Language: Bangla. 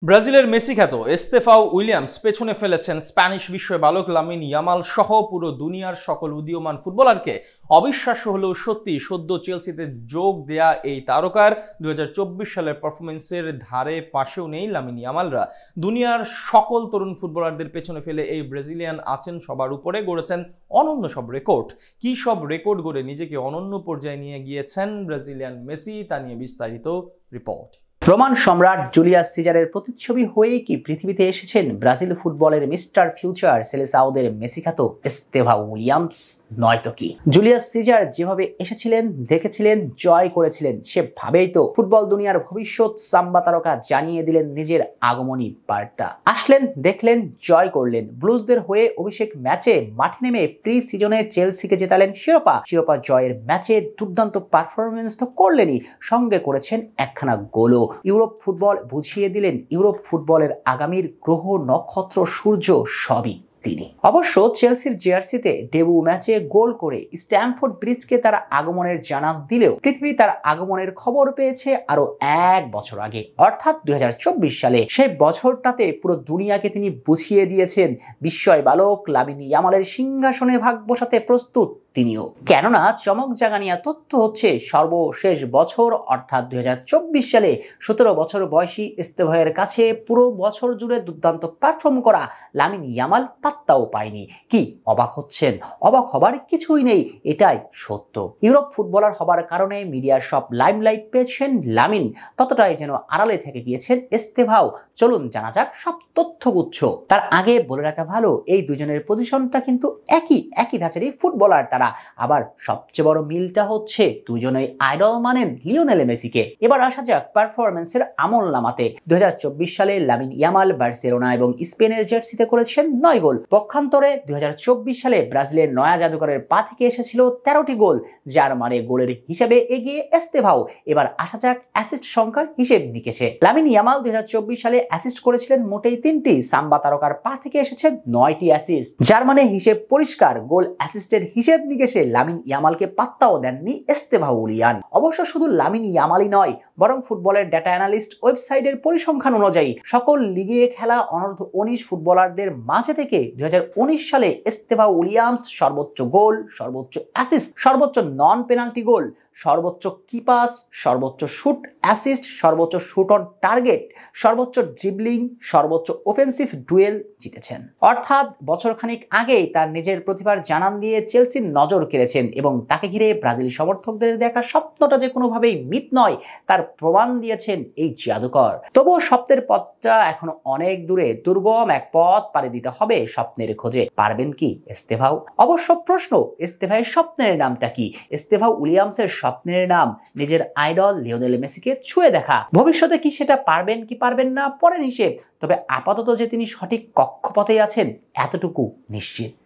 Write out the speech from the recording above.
ব্রাজিলের মেসি খ্যাত এস্তেফাও উইলিয়ামস পেছনে ফেলেছেন স্প্যানিশ বিস্ময় বালক লামিন ইয়ামাল সহ পুরো দুনিয়ার সকল উদীয়মান ফুটবলারকে। অবিশ্বাস্য হলেও সত্যি, সদ্য চেলসিতে যোগ দেয়া এই তারকার 2024 সালের পারফরমেন্সের ধারে পাশেও নেই লামিন ইয়ামালরা। দুনিয়ার সকল তরুণ ফুটবলারদের পেছনে ফেলে এই ব্রাজিলিয়ান আছেন সবার উপরে, গড়েছেন অনন্য সব রেকর্ড। কি সব রেকর্ড গড়ে নিজেকে অনন্য পর্যায়ে নিয়ে গিয়েছেন ব্রাজিলিয়ান মেসি, তা নিয়ে বিস্তারিত রিপোর্ট। রোমান সম্রাট জুলিয়াস সিজারের প্রতিচ্ছবি হয়েই কি পৃথিবীতে এসেছেন ব্রাজিল ফুটবলের মিস্টার ফিউচার সেলেসাওদের মেসি খ্যাত এস্তেভাও উইলিয়ামস? নয়তো কি। জুলিয়াস সিজার যেভাবে এসেছিলেন, দেখেছিলেন, জয় করেছিলেন, সেভাবেই তো ফুটবল দুনিয়ার ভবিষ্যৎ সাম্বা তারকা জানিয়ে দিলেন নিজের আগমনী বার্তা। আসলেন, দেখলেন, জয় করলেন। ব্লুজদের হয়ে অভিষেক ম্যাচে মাঠে নেমে প্রি সিজনে চেলসিকে জেতালেন শিরোপা জয়ের ম্যাচে দুর্দান্ত পারফরমেন্স তো করলেনই, সঙ্গে করেছেন একখানা গোলও। ইউরোপ ফুটবল বুঝিয়ে দিলেন ইউরোপ ফুটবলের আগামীর গ্রহ, নক্ষত্র, সূর্য সবই তিনি। অবশ্য চেলসির জার্সিতে ডেবু ম্যাচে গোল করে স্ট্যামফোর্ড ব্রিজকে তারা আগমনের জানান দিলেও পৃথিবী তার আগমনের খবর পেয়েছে আরো 1 বছর আগে, অর্থাৎ 2024 সালে। সেই বছরটাতে পুরো দুনিয়াকে তিনি বুঝিয়ে দিয়েছেন বিস্ময় বালক লামিন ইয়ামালের সিংহাসনে ভাগ বসাতে প্রস্তুত তিনিও। কেননা চমক জাগানিয়া তথ্য হচ্ছে, সর্বশেষ বছর অর্থাৎ 2024 সালে 17 বছর বয়সী এস্তেভাওয়ের কাছে পুরো বছর জুড়ে দুর্দান্ত পারফর্ম করা লামিন ইয়ামাল পাত্তাও পায়নি। কি অবাক হচ্ছেন? অবাক হবার কিছুই নেই, এটাই সত্য। ইউরোপ ফুটবলার হবার কারণে মিডিয়ার সব লাইমলাইট পেয়েছেন লামিন, ততটাই যেন আড়ালে থেকে গিয়েছেন এস্তেভাও। চলুন জানা যাক সব তথ্যগুচ্ছ। তার আগে বলে রাখা ভালো, এই দুজনের পজিশনটা কিন্তু একই ধাঁচেরই ফুটবলার তারা। আবার সবচেয়ে বড় মিলটা হচ্ছে দুজনেই আইডল মানেন লিওনেল মেসিকে। এবার আসা যাক পারফরমেন্সের আমল নামাতে। 2024 সালে লামিন ইয়ামাল বার্সেলোনা এবং স্পেনের জার্সিতে করেছেন 9 গোল। পক্ষান্তরে 2024 সালে ব্রাজিলের নয়া জাদুকরের পা থেকে এসেছিল 13টি গোল, যার মানে গোলের হিসেবে এগিয়ে এস্তেভাও। এবার আসা যাক অ্যাসিস্ট সংখ্যার হিসেব নিকেশে। লামিন ইয়ামাল 2024 সালে অ্যাসিস্ট করেছিলেন মোটেই 3টি, সাম্বা তারকার পা থেকে এসেছে 9টি অ্যাসিস্ট, যার মানে হিসেব পরিষ্কার। গোল অ্যাসিস্টের হিসেব নিকেশে লামিন ইয়ামালকে পাত্তাও দেননি এস্তেভাও উলিয়ান। অবশ্য শুধু লামিন ইয়ামালই নয়, বরং ফুটবলের ডেটা অ্যানালিস্ট ওয়েবসাইটের পরিসংখ্যান অনুযায়ী সকল লিগে খেলা অনূর্ধ্ব 19 ফুটবলারদের মাঝে থেকে 2019 সালে এস্তেভাও উলিয়ামস সর্বোচ্চ গোল, সর্বোচ্চ অ্যাসিস্ট, সর্বোচ্চ নন পেনাল্টি গোল, সর্বোচ্চ কি পাস, সর্বোচ্চ শুট অ্যাসিস্ট, সর্বোচ্চ শুট অন টার্গেট, সর্বোচ্চ ড্রিবলিং, সর্বোচ্চ অফেন্সিভ ডুয়েল জিতেছেন। অর্থাৎ বছরখানেক আগেই তার নিজের প্রতিভার জানান দিয়ে চেলসির নজর কেড়েছেন এবং তাকে ঘিরে ব্রাজিল সমর্থকদের দেখা স্বপ্নটা যে কোনোভাবেই মিথ নয় তার প্রমাণ দিয়েছেন এই জাদুকর। তবুও স্বপ্নের পথটা এখনো অনেক দূরে, দুর্গম এক পথ পাড়ি দিতে হবে স্বপ্নের খোঁজে। পারবেন কি এস্তেভাও? অবশ্য প্রশ্ন, এস্তেভাওয়ের স্বপ্নের নামটা কি? এস্তেভাও উলিয়ামসের স্বপ্নের নাম নিজের আইডল লিওনেল মেসিকে ছুঁয়ে দেখা। ভবিষ্যতে কি সেটা পারবেন কি পারবেন না পরের হিসেব, তবে আপাতত যে তিনি সঠিক কক্ষপথে আছেন এতটুকু নিশ্চিত।